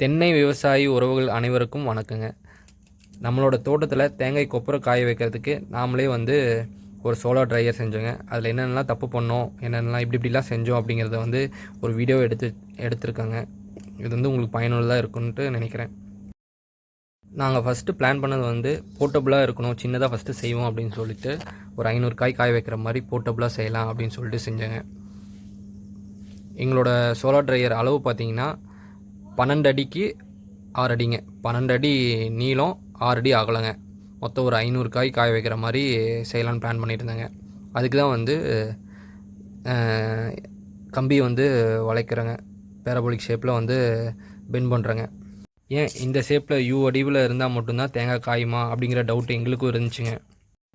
தென்னை விவசாயி உறவுகள் அனைவருக்கும் வணக்கங்க. நம்மளோட தோட்டத்தில் தேங்காய் கொப்பரை காய வைக்கிறதுக்கு நாமளே வந்து ஒரு சோலார் ட்ரையர் செஞ்சோங்க. அதில் என்னென்னலாம் தப்பு பண்ணோம், என்னென்னலாம் இப்படிலாம் செஞ்சோம் அப்படிங்கிறத வந்து ஒரு வீடியோ எடுத்திருக்காங்க. இது வந்து உங்களுக்கு பயனுள்ளதாக இருக்குன்ட்டு நினைக்கிறேன். நாங்கள் ஃபஸ்ட்டு பிளான் பண்ணது வந்து போர்ட்டபுளாக இருக்கணும், சின்னதாக ஃபஸ்ட்டு செய்வோம் அப்படின்னு சொல்லிட்டு ஒரு 500 காய் காய வைக்கிற மாதிரி போர்ட்டபுளாக செய்யலாம் அப்படின்னு சொல்லிட்டு செஞ்சேங்க. எங்களோட சோலார் ட்ரையர் அளவு பார்த்தீங்கன்னா 12 அடிக்கு 6 அடிங்க. 12 அடி நீளம், 6 அடி அகலங்க. மொத்தம் ஒரு 500 காய் காய வைக்கிற மாதிரி செய்யலான்னு பிளான் பண்ணிட்டு இருந்தேங்க. அதுக்கு தான் வந்து கம்பி வந்து வளைக்கிறேங்க. பேரபோலிக் ஷேப்பில் வந்து பெண்ட் பண்ணுறேங்க. ஏன் இந்த ஷேப்பில் யூ வடிவில் இருந்தால் மட்டும்தான் தேங்காய் காயுமா அப்படிங்கிற டவுட் எங்களுக்கும் இருந்துச்சுங்க.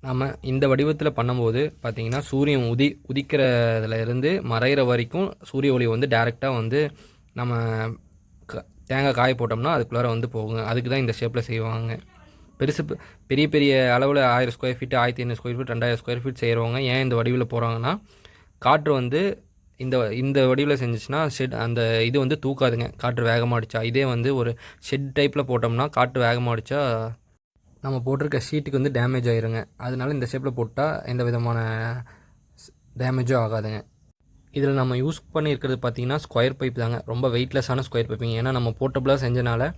நம்ம இந்த வடிவத்தில் பண்ணும்போது பார்த்திங்கன்னா சூரியன் உதிக்கிறதுல இருந்து மறைகிற வரைக்கும் சூரிய ஒளி வந்து டைரெக்டாக வந்து நம்ம தேங்காய் காய போட்டோம்னா அதுக்குள்ளார வந்து போகுங்க. அதுக்கு தான் இந்த ஷேப்பில் செய்வாங்க. பெரிய பெரிய அளவில் 1000 square feet, 1500 square feet, 2000 square feet செய்கிறவங்க ஏன் இந்த வடிவில் போகிறாங்கன்னா, காற்று வந்து இந்த வடிவில் செஞ்சிச்சுன்னா அந்த இது வந்து தூக்காதுங்க, காற்று வேகமாக அடித்தா. இதே வந்து ஒரு ஷெட் டைப்பில் போட்டோம்னா காற்று வேகமாக அடித்தா நம்ம போட்டிருக்க ஷீட்டுக்கு வந்து டேமேஜ் ஆயிருங்க. அதனால இந்த ஷேப்பில் போட்டால் எந்த விதமான டேமேஜும் ஆகாதுங்க. இதில் நம்ம யூஸ் பண்ணியிருக்கிறது பார்த்திங்கன்னா ஸ்கொயர் பைப் தாங்க. ரொம்ப வெயிட்லெஸ்ஸான ஸ்கொயர் பைப்பிங்க. ஏன்னா நம்ம போர்ட்டபுளாக செஞ்சனால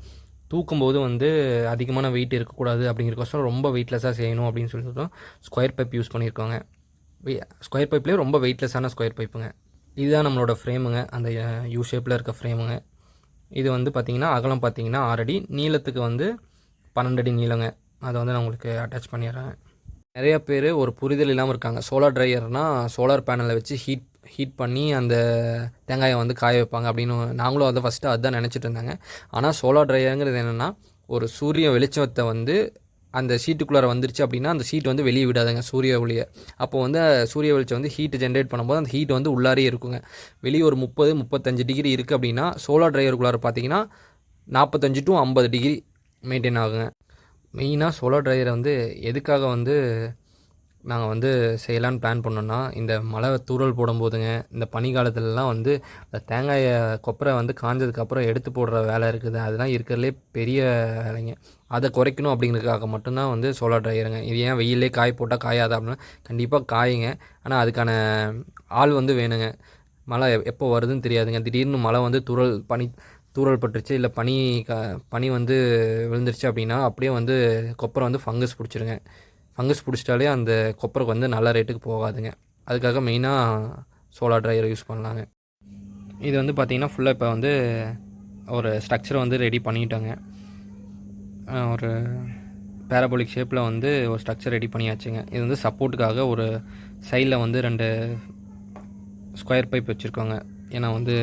தூக்கும்போது வந்து அதிகமான வெயிட் இருக்கக்கூடாது அப்படிங்கிறக்கோசரம் ரொம்ப வெயிட்லெஸ்ஸாக செய்யணும் அப்படின்னு சொல்லிட்டு ஸ்கொயர் பைப் யூஸ் பண்ணியிருக்காங்க. ஸ்கொயர் பைப்லேயே ரொம்ப வெயிட்லெஸ்ஸான ஸ்கொயர் பைப்புங்க. இதுதான் நம்மளோட ஃப்ரேமுங்க, அந்த யூ ஷேப்பில் இருக்க ஃப்ரேமுங்க. இது வந்து பார்த்திங்கன்னா அகலம் பார்த்திங்கன்னா 6 அடி, நீளத்துக்கு வந்து 12 அடி நீளங்க. அதை வந்து நான் உங்களுக்கு அட்டாச் பண்ணிடுறேன். நிறையா பேர் ஒரு புரிதல் இல்லாமல் இருக்காங்க. சோலார் ட்ரையர்னால் சோலார் பேனலை வச்சு ஹீட் பண்ணி அந்த தேங்காயை வந்து காய வைப்பாங்க அப்படின்னு. நாங்களும் அதை ஃபஸ்ட்டு அதுதான் நினச்சிட்டு இருந்தாங்க. ஆனால் சோலார் ட்ரையருங்கிறது என்னென்னா, ஒரு சூரிய வெளிச்சத்தை வந்து அந்த ஷீட்டுக்குள்ளார வந்துருச்சு அப்படின்னா அந்த ஷீட் வந்து வெளியே விடாதுங்க சூரிய ஒளியை. அப்போ வந்து சூரிய வெளிச்சம் வந்து ஹீட்டு ஜென்ரேட் பண்ணும்போது அந்த ஹீட் வந்து உள்ளாரே இருக்குங்க. வெளியே ஒரு 30-35 டிகிரி இருக்குது அப்படின்னா சோலார் ட்ரையருக்குள்ளார பார்த்தீங்கன்னா 45 to 50 டிகிரி மெயின்டைன் ஆகுங்க. மெயினாக சோலார் ட்ரையரை வந்து எதுக்காக வந்து நாங்கள் வந்து செய்யலான்னு பிளான் பண்ணோன்னா, இந்த மழை தூறல் போடும்போதுங்க, இந்த பனி காலத்துலலாம் வந்து தேங்காயை கொப்பரை வந்து காஞ்சதுக்கப்புறம் எடுத்து போடுற வேலை இருக்குது. அதெல்லாம் இருக்கிறதுலே பெரிய வேலைங்க. அதை குறைக்கணும் அப்படிங்கிறதுக்காக மட்டும்தான் வந்து சோலார் ட்ரையருங்க. இது ஏன் வெயிலே காய போட்டால் காயாதா அப்படின்னா, கண்டிப்பாக காயுங்க. ஆனால் அதுக்கான ஆள் வந்து வேணுங்க. மழை எப்போ வருதுன்னு தெரியாதுங்க. திடீர்னு மழை வந்து தூறல் பட்டுருச்சு, இல்லை பனி வந்து விழுந்துருச்சு அப்படின்னா அப்படியே வந்து கொப்பரை வந்து ஃபங்கஸ் பிடிச்சிருங்க. ஃபங்கஸ் பிடிச்சிட்டாலே அந்த கொப்பரைக்கு வந்து நல்ல ரேட்டுக்கு போகாதுங்க. அதுக்காக மெயினாக சோலார் ட்ரையர் யூஸ் பண்ணலாங்க. இது வந்து பார்த்திங்கன்னா ஃபுல்லாக இப்போ வந்து ஒரு ஸ்ட்ரக்சரை வந்து ரெடி பண்ணிட்டாங்க. ஒரு பேரபோலிக் ஷேப்பில் வந்து ஒரு ஸ்ட்ரக்சர் ரெடி பண்ணியாச்சுங்க. இது வந்து சப்போர்ட்டுக்காக ஒரு சைடில் வந்து 2 ஸ்கொயர் பைப் வச்சுருக்காங்க. ஏன்னா வந்து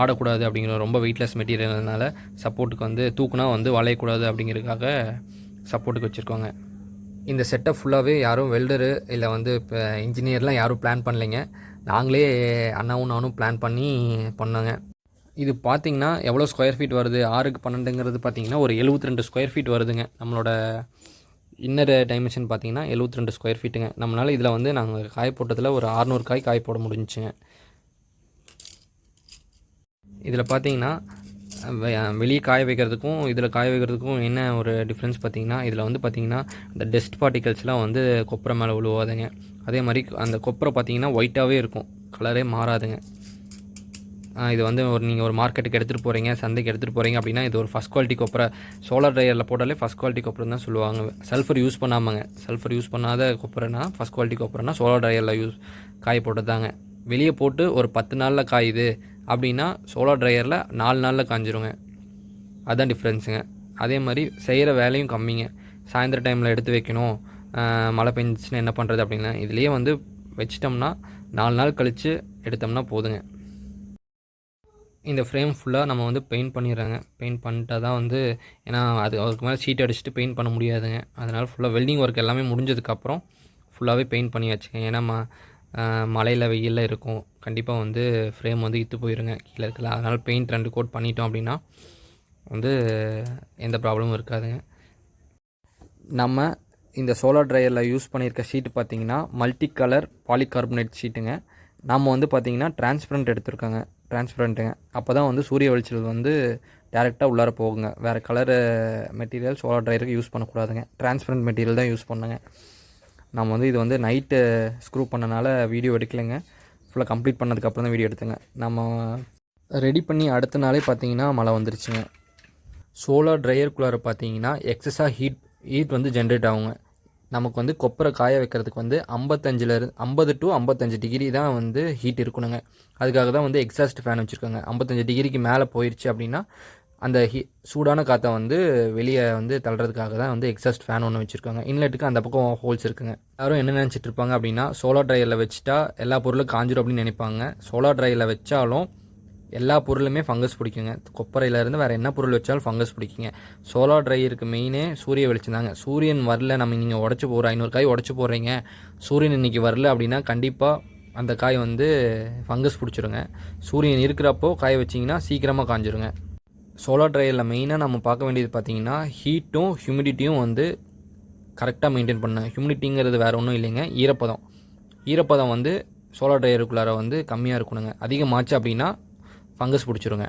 ஆடக்கூடாது அப்படிங்கிற ரொம்ப வெயிட்லெஸ் மெட்டீரியல்னால சப்போர்ட்டுக்கு வந்து தூக்குனா வந்து வளையக்கூடாது அப்படிங்கிறதுக்காக சப்போர்ட்டுக்கு வச்சுருக்காங்க. இந்த செட்டப் ஃபுல்லாகவே யாரும் வெல்டரு இல்லை வந்து இப்போ இன்ஜினியர்லாம் யாரும் பிளான் பண்ணலைங்க. நாங்களே அண்ணாவும் நானும் பிளான் பண்ணி பண்ணோங்க. இது பார்த்திங்கன்னா எவ்வளோ ஸ்கொயர் ஃபீட் வருது, 6க்கு 12ங்கிறது பார்த்திங்கன்னா ஒரு 72 ஸ்கொயர் ஃபீட் வருதுங்க. நம்மளோட இன்னர் டைமென்ஷன் பார்த்திங்கன்னா 72 ஸ்கொயர் ஃபீட்டுங்க. நம்மளால் இதில் வந்து நாங்கள் காய போட்டதில் ஒரு 600 காய் போட முடிஞ்சுங்க. இதில் பார்த்திங்கன்னா வெளியே காய வைக்கிறதுக்கும் இதில் காய வைக்கிறதுக்கும் என்ன ஒரு டிஃப்ரென்ஸ் பார்த்திங்கன்னா, இதில் வந்து பார்த்திங்கன்னா இந்த டஸ்ட் பார்ட்டிகல்ஸ்லாம் வந்து கொப்பரை மேலே விழுவாதுங்க. அதே மாதிரி அந்த கொப்பரை பார்த்திங்கன்னா ஒயிட்டாகவே இருக்கும், கலரே மாறாதுங்க. இது வந்து நீங்கள் ஒரு மார்க்கெட்டுக்கு எடுத்துகிட்டு போகிறீங்க, சந்தைக்கு எடுத்துகிட்டு போகிறீங்க அப்படின்னா இது ஒரு ஃபஸ்ட் குவாலிட்டி கொப்பரை. சோலார் ட்ரையரில் போட்டாலே ஃபஸ்ட் குவாலிட்டி கொப்பரைன்னு தான் சொல்லுவாங்க. சல்ஃபர் யூஸ் பண்ணாமங்க. சல்ஃபர் யூஸ் பண்ணாத கொப்பரைனா ஃபஸ்ட் குவாலிட்டி கொப்பரைனா சோலார் ட்ரையரில் காய போட்டதாங்க. வெளியே போட்டு ஒரு 10 நாளில் காயுது அப்படின்னா சோலார் ட்ரையரில் 4 நாளில் காஞ்சிருங்க. அதுதான் டிஃப்ரென்ஸுங்க. அதே மாதிரி செய்கிற வேலையும் கம்மிங்க. சாயந்தர டைமில் எடுத்து வைக்கணும், மழை பெஞ்சிச்சுன்னா என்ன பண்ணுறது அப்படின்னா இதுலேயே வந்து வச்சிட்டோம்னா 4 நாள் கழித்து எடுத்தோம்னா போதுங்க. இந்த ஃப்ரேம் ஃபுல்லாக நம்ம வந்து பெயிண்ட் பண்ணிடுறாங்க. பெயிண்ட் பண்ணிட்டா தான் வந்து, ஏன்னா அதுக்கு மேலே ஷீட் அடிச்சுட்டு பெயிண்ட் பண்ண முடியாதுங்க. அதனால் ஃபுல்லாக வெல்டிங் ஒர்க் எல்லாமே முடிஞ்சதுக்கப்புறம் ஃபுல்லாகவே பெயிண்ட் பண்ணி வச்சுங்க. ஏன்னா மழையில் வெயிலில் இருக்கும், கண்டிப்பாக வந்து ஃப்ரேம் வந்து இத்து போயிருங்க கீழே இருக்கல. அதனால் பெயிண்ட் 2 கோட் பண்ணிட்டோம் அப்படின்னா வந்து எந்த ப்ராப்ளமும் இருக்காதுங்க. நம்ம இந்த சோலார் ட்ரையரில் யூஸ் பண்ணியிருக்க ஷீட்டு பார்த்திங்கன்னா மல்டி கலர் பாலிகார்பனேட் ஷீட்டுங்க. நம்ம வந்து பார்த்திங்கன்னா டிரான்ஸ்பரண்ட் எடுத்துருக்காங்க. டிரான்ஸ்பரண்ட்டுங்க. அப்போ தான் வந்து சூரிய வெளிச்சல் வந்து டேரெக்டாக உள்ளார போகுங்க. வேறு கலரு மெட்டீரியல் சோலார் ட்ரையருக்கு யூஸ் பண்ணக்கூடாதுங்க. டிரான்ஸ்பரண்ட் மெட்டீரியல் தான் யூஸ் பண்ணுங்க. நம்ம வந்து இது வந்து நைட்டு ஸ்க்ரூ பண்ணனால வீடியோ எடுக்கலைங்க. ஃபுல்லாக கம்ப்ளீட் பண்ணதுக்கப்புறம் தான் வீடியோ எடுத்துங்க. நம்ம ரெடி பண்ணி அடுத்த நாளே பார்த்தீங்கன்னா மழை வந்துருச்சுங்க. சோலார் ட்ரையருக்குள்ளார பார்த்தீங்கன்னா எக்ஸஸாக ஹீட் வந்து ஜென்ரேட் ஆகுங்க. நமக்கு வந்து கொப்பரை காய வைக்கிறதுக்கு வந்து 50 to 55 டிகிரி தான் வந்து ஹீட் இருக்கணுங்க. அதுக்காக தான் வந்து எக்ஸாஸ்ட் ஃபேன் வச்சுருக்காங்க. 55 டிகிரிக்கு மேலே போயிடுச்சு அப்படின்னா அந்த சூடான காற்றை வந்து வெளியே வந்து தள்ளுறதுக்காக தான் வந்து எக்ஸாஸ்ட் ஃபேன் ஒன்று வச்சுருக்காங்க. இன்லெட்டுக்கு அந்த பக்கம் ஹோல்ஸ் இருக்குங்க. யாரும் என்ன நினச்சிட்டு இருப்பாங்க அப்படின்னா சோலார் ட்ரையரில் வச்சுட்டா எல்லா பொருளும் காஞ்சிரும் அப்படின்னு நினைப்பாங்க. சோலார் ட்ரையரில் வச்சாலும் எல்லா பொருளுமே ஃபங்கஸ் பிடிக்குங்க. கொப்பரையிலேருந்து வேறு என்ன பொருள் வச்சாலும் ஃபங்கஸ் பிடிக்குங்க. சோலார் ட்ரையருக்கு மெயினே சூரிய வெளிச்சம் தாங்க. சூரியன் வரல, நீங்கள் உடச்சி போகிற 500 காய் உடச்சி போடுறீங்க, சூரியன் இன்றைக்கி வரல அப்படின்னா கண்டிப்பாக அந்த காய் வந்து ஃபங்கஸ் பிடிச்சிருங்க. சூரியன் இருக்கிறப்போ காய வச்சிங்கன்னா சீக்கிரமாக காஞ்சிருங்க. சோலார் ட்ரையரில் மெயினாக நம்ம பார்க்க வேண்டியது பார்த்திங்கன்னா ஹீட்டும் ஹியூமிடிட்டியும் வந்து கரெக்டாக மெயின்டைன் பண்ண. ஹியூமிடிட்டிங்கிறது வேறு ஒன்றும் இல்லைங்க, ஈரப்பதம் வந்து சோலார் ட்ரையருக்குள்ளார வந்து கம்மியாக இருக்கணுங்க. அதிகமாச்சு அப்படின்னா ஃபங்கஸ் பிடிச்சிருங்க.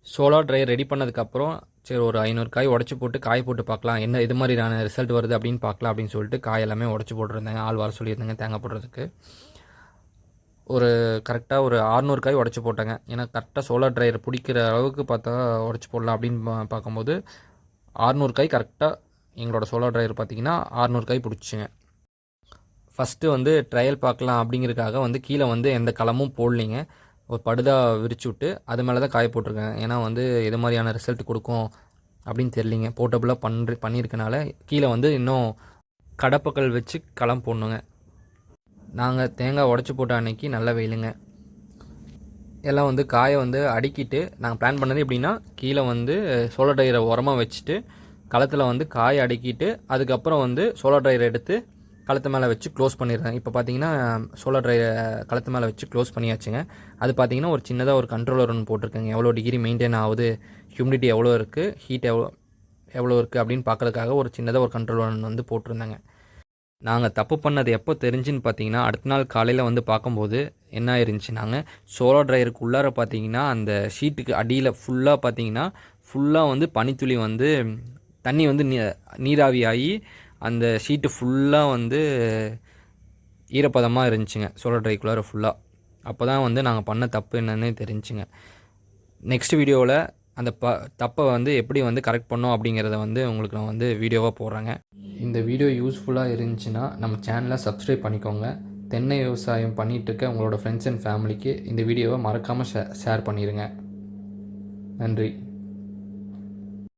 சோலார் ட்ரையர் ரெடி பண்ணதுக்கப்புறம் சரி ஒரு 500 காய் உடச்சி போட்டு காய போட்டு பார்க்கலாம், என்ன இது மாதிரியான ரிசல்ட் வருது அப்படின்னு பார்க்கலாம் அப்படின்னு சொல்லிட்டு காய் எல்லாமே உடச்சி போட்டுருந்தேங்க. ஆள் வர சொல்லியிருந்தேங்க தேங்காய் போடுறதுக்கு. ஒரு கரெக்டாக ஒரு 600 காய் உடச்சி போட்டேங்க. ஏன்னா கரெக்டாக சோலார் ட்ரையர் பிடிக்கிற அளவுக்கு பார்த்தா உடச்சி போடலாம் அப்படின்னு பார்க்கும்போது 600 காய் கரெக்டாக எங்களோட சோலார் ட்ரையர் பார்த்திங்கன்னா 600 காய் பிடிச்சிங்க. ஃபஸ்ட்டு வந்து ட்ரையல் பார்க்கலாம் அப்படிங்கிறதுக்காக வந்து கீழே வந்து எந்த களமும் போடலிங்க. ஒரு படுதா விரிச்சு விட்டு அது மேலே தான் காய போட்டிருக்கேன். ஏன்னா வந்து எது மாதிரியான ரிசல்ட் கொடுக்கும் அப்படின்னு தெரியலிங்க. போர்ட்டபுளாக பண்ணியிருக்கனால கீழே வந்து இன்னும் கடப்பக்கல் வச்சு களம் போடணுங்க. நாங்கள் தேங்காய் உடச்சி போட்ட அன்னைக்கு நல்ல வெயிலுங்க. எல்லாம் வந்து காயை வந்து அடுக்கிட்டு நாங்கள் பிளான் பண்ணது எப்படின்னா கீழே வந்து சோலார் ட்ரையரை உரமாக வச்சுட்டு களத்தில் வந்து காயை அடுக்கிட்டு அதுக்கப்புறம் வந்து சோலார் ட்ரையரை எடுத்து களத்து மேலே வச்சு க்ளோஸ் பண்ணிடுறேன். இப்போ பார்த்தீங்கன்னா சோலார் ட்ரையரை களத்து மேலே வச்சு க்ளோஸ் பண்ணியாச்சுங்க. அது பார்த்தீங்கன்னா ஒரு சின்னதாக ஒரு கண்ட்ரோலர் ஒன்று போட்டிருக்கேங்க. எவ்வளோ டிகிரி மெயின்டைன் ஆகுது, ஹியூமிடிட்டி எவ்வளோ இருக்குது, ஹீட் எவ்வளோ இருக்குது அப்படின்னு பார்க்குறதுக்காக ஒரு சின்னதாக ஒரு கண்ட்ரோலர் ஒன்று வந்து போட்டிருந்தாங்க. நாங்கள் தப்பு பண்ணது எப்போ தெரிஞ்சுன்னு பார்த்தீங்கன்னா அடுத்த நாள் காலையில் வந்து பார்க்கும்போது என்ன ஆயிருந்துச்சு, நாங்கள் சோலார் ட்ரையருக்கு உள்ளார பார்த்தீங்கன்னா அந்த ஷீட்டுக்கு அடியில் ஃபுல்லாக பார்த்தீங்கன்னா ஃபுல்லாக வந்து பனித்துளி வந்து தண்ணி வந்து நீராவியாகி அந்த ஷீட்டு ஃபுல்லாக வந்து ஈரப்பதமாக இருந்துச்சுங்க சோலார் ட்ரைக்குள்ளார ஃபுல்லாக. அப்போ தான் வந்து நாங்கள் பண்ண தப்பு என்னன்னே தெரிஞ்சுங்க. நெக்ஸ்ட் வீடியோவில் அந்த தப்பை வந்து எப்படி வந்து கரெக்ட் பண்ணோம் அப்படிங்கிறத வந்து உங்களுக்கு நான் வந்து வீடியோவாக போடுறேங்க. இந்த வீடியோ யூஸ்ஃபுல்லாக இருந்துச்சுன்னா நம்ம சேனலை சப்ஸ்கிரைப் பண்ணிக்கோங்க. தென்னை விவசாயம் பண்ணிகிட்ருக்க உங்களோட ஃப்ரெண்ட்ஸ் அண்ட் ஃபேமிலிக்கு இந்த வீடியோவை மறக்காமல் ஷேர் பண்ணிடுங்க. நன்றி.